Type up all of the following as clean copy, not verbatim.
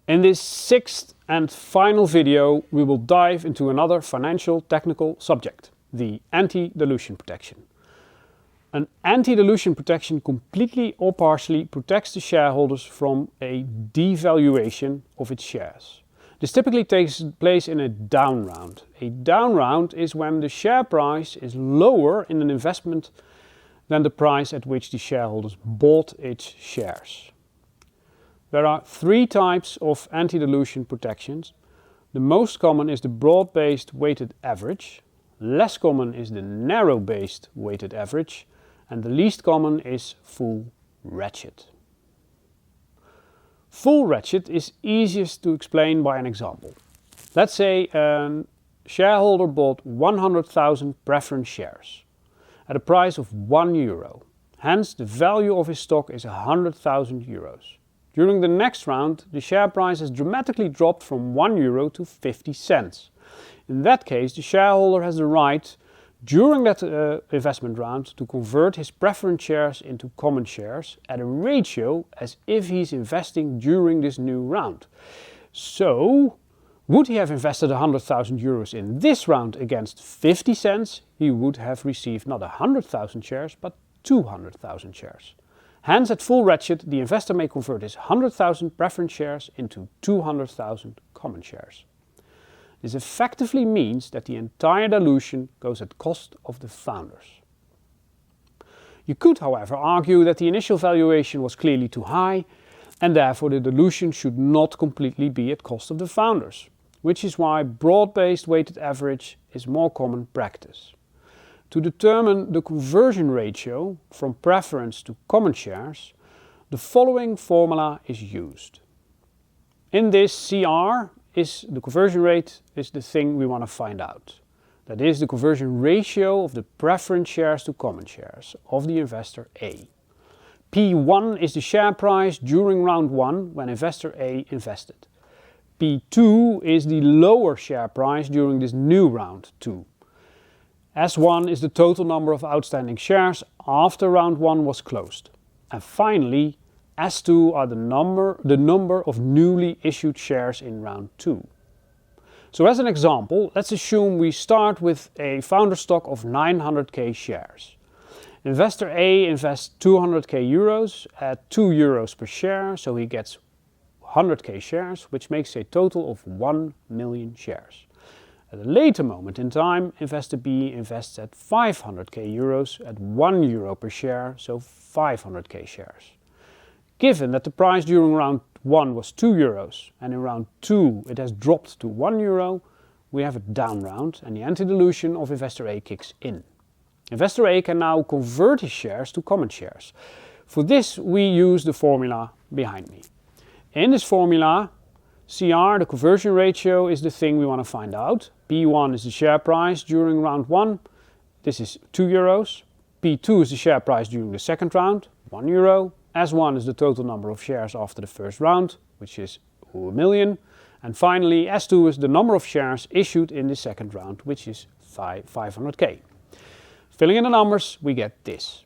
In this sixth and final video, we will dive into another financial technical subject, the anti-dilution protection. An anti-dilution protection completely or partially protects the shareholders from a devaluation of its shares. This typically takes place in a down round. A down round is when the share price is lower in an investment than the price at which the shareholders bought its shares. There are three types of anti-dilution protections. The most common is the broad-based weighted average, less common is the narrow-based weighted average, and the least common is full ratchet. Full ratchet is easiest to explain by an example. Let's say a shareholder bought 100,000 preference shares at a price of €1. Hence, the value of his stock is 100,000 euros. During the next round, the share price has dramatically dropped from €1 to 50 cents. In that case, the shareholder has the right, during that investment round, to convert his preference shares into common shares at a ratio as if he's investing during this new round. So, would he have invested 100,000 euros in this round against 50 cents, he would have received not 100,000 shares, but 200,000 shares. Hence, at full ratchet, the investor may convert his 100,000 preference shares into 200,000 common shares. This effectively means that the entire dilution goes at cost of the founders. You could, however, argue that the initial valuation was clearly too high and therefore the dilution should not completely be at cost of the founders, which is why broad-based weighted average is more common practice. To determine the conversion ratio from preference to common shares, the following formula is used. In this CR, the conversion rate is the thing we want to find out. That is the conversion ratio of the preference shares to common shares of the investor A. P1 is the share price during round 1 when investor A invested. P2 is the lower share price during this new round 2. S1 is the total number of outstanding shares after round 1 was closed. And finally, S2 are the number of newly issued shares in round 2. So as an example, let's assume we start with a founder stock of 900k shares. Investor A invests 200k euros at €2 per share, so he gets 100k shares, which makes a total of 1 million shares. At a later moment in time, investor B invests at 500k euros at €1 per share, so 500k shares. Given that the price during round 1 was €2 and in round 2 it has dropped to €1, we have a down round and the anti-dilution of investor A kicks in. Investor A can now convert his shares to common shares. For this we use the formula behind me. In this formula, CR, the conversion ratio, is the thing we want to find out. P1 is the share price during round 1, this is €2. P2 is the share price during the second round, €1. S1 is the total number of shares after the first round, which is 1 million. And finally, S2 is the number of shares issued in the second round, which is 500k. Filling in the numbers, we get this.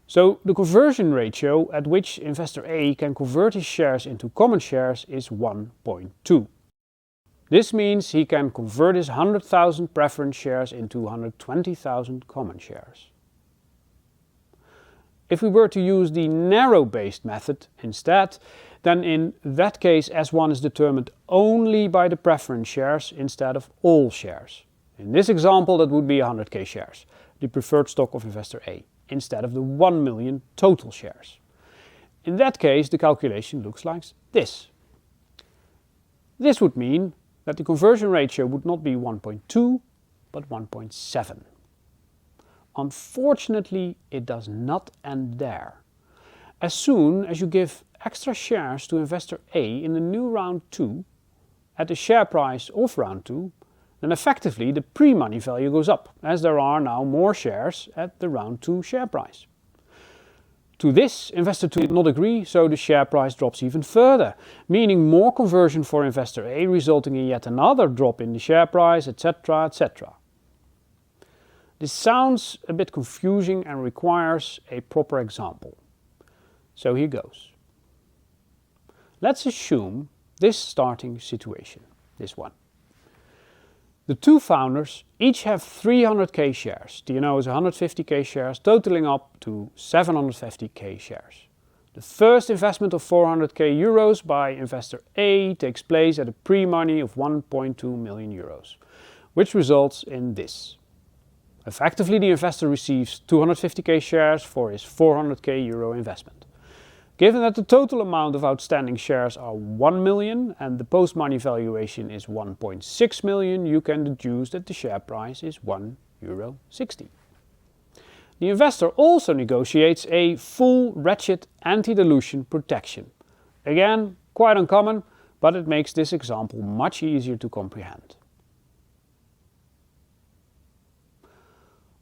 So the conversion ratio at which investor A can convert his shares into common shares is 1.2. This means he can convert his 100,000 preference shares into 120,000 common shares. If we were to use the narrow-based method instead, then in that case S1 is determined only by the preference shares instead of all shares. In this example that would be 100k shares, the preferred stock of investor A, instead of the 1 million total shares. In that case the calculation looks like this. This would mean that the conversion ratio would not be 1.2 but 1.7. Unfortunately, it does not end there. As soon as you give extra shares to investor A in the new round 2 at the share price of round 2, then effectively the pre-money value goes up, as there are now more shares at the round 2 share price. To this, investor 2 did not agree, so the share price drops even further, meaning more conversion for investor A, resulting in yet another drop in the share price, etc., etc. This sounds a bit confusing and requires a proper example. So here goes. Let's assume this starting situation, this one. The two founders each have 300k shares. D&O is 150k shares, totaling up to 750k shares. The first investment of 400k euros by investor A takes place at a pre-money of 1.2 million euros, which results in this. Effectively, the investor receives 250k shares for his 400k euro investment. Given that the total amount of outstanding shares are 1 million and the post-money valuation is 1.6 million, you can deduce that the share price is €1.60. The investor also negotiates a full ratchet anti-dilution protection. Again, quite uncommon, but it makes this example much easier to comprehend.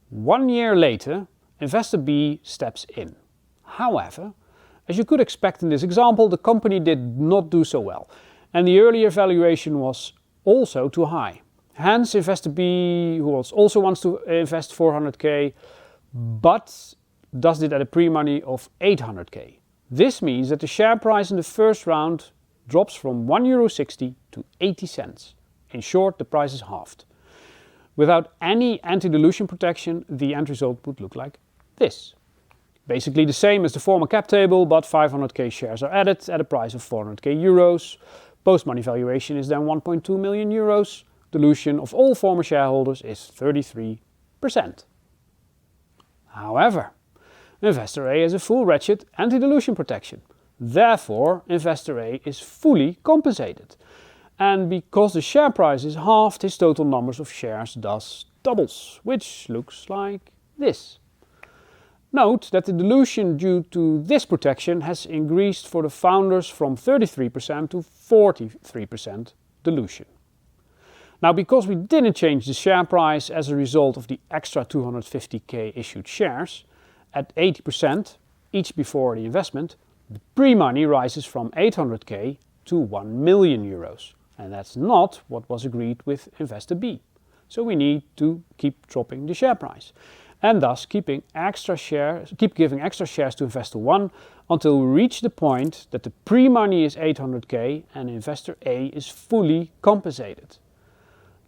1 year later, investor B steps in. However, as you could expect in this example, the company did not do so well, and the earlier valuation was also too high. Hence, investor B, who also wants to invest 400k, but does it at a pre-money of 800k. This means that the share price in the first round drops from €1.60 to 80 cents. In short, the price is halved. Without any anti-dilution protection, the end result would look like this. Basically the same as the former cap table, but 500k shares are added at a price of 400k euros. Post-money valuation is then 1.2 million euros. Dilution of all former shareholders is 33%. However, investor A has a full ratchet anti-dilution protection. Therefore, investor A is fully compensated. And because the share price is halved, his total numbers of shares thus doubles, which looks like this. Note that the dilution due to this protection has increased for the founders from 33% to 43% dilution. Now, because we didn't change the share price as a result of the extra 250k issued shares, at 80% each before the investment, the pre-money rises from 800k to 1 million euros. And that's not what was agreed with investor B. So we need to keep dropping the share price, and thus keep giving extra shares to investor 1 until we reach the point that the pre-money is 800k and investor A is fully compensated.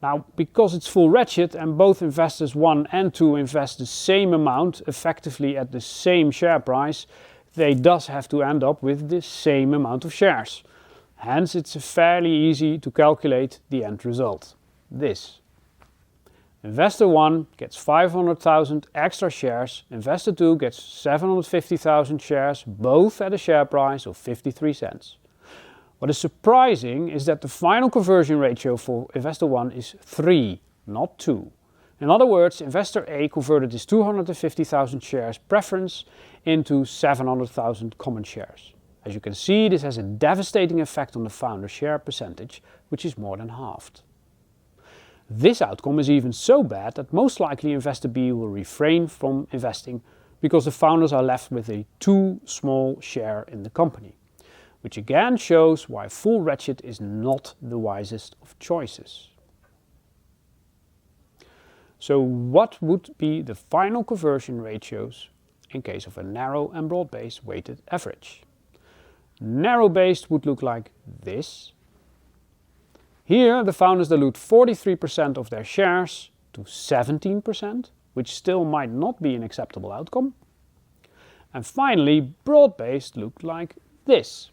Now, because it's full ratchet and both investors 1 and 2 invest the same amount effectively at the same share price, they thus have to end up with the same amount of shares. Hence, it's fairly easy to calculate the end result. This. Investor 1 gets 500,000 extra shares, investor 2 gets 750,000 shares, both at a share price of 53 cents. What is surprising is that the final conversion ratio for investor 1 is 3, not 2. In other words, investor A converted his 250,000 shares preference into 700,000 common shares. As you can see, this has a devastating effect on the founder share percentage, which is more than halved. This outcome is even so bad that most likely investor B will refrain from investing because the founders are left with a too small share in the company, which again shows why full ratchet is not the wisest of choices. So what would be the final conversion ratios in case of a narrow and broad-based weighted average? Narrow-based would look like this. Here the founders dilute 43% of their shares to 17%, which still might not be an acceptable outcome. And finally, broad-based looked like this.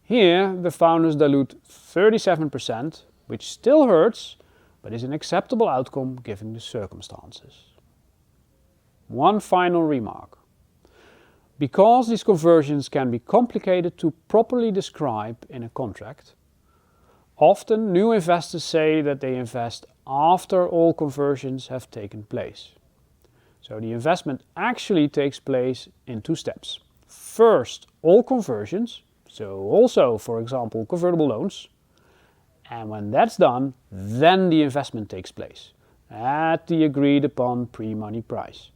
Here the founders dilute 37%, which still hurts, but is an acceptable outcome given the circumstances. One final remark. Because these conversions can be complicated to properly describe in a contract, often new investors say that they invest after all conversions have taken place. So the investment actually takes place in 2 steps. First, all conversions, so also, for example, convertible loans. And when that's done, then the investment takes place at the agreed upon pre-money price.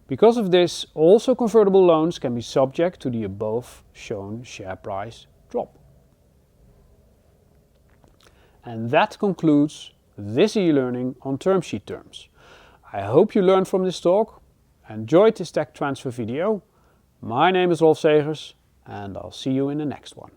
Because of this, also convertible loans can be subject to the above shown share price drop. And that concludes this e-learning on term sheet terms. I hope you learned from this talk, enjoyed this tech transfer video. My name is Rolf Segers, and I'll see you in the next one.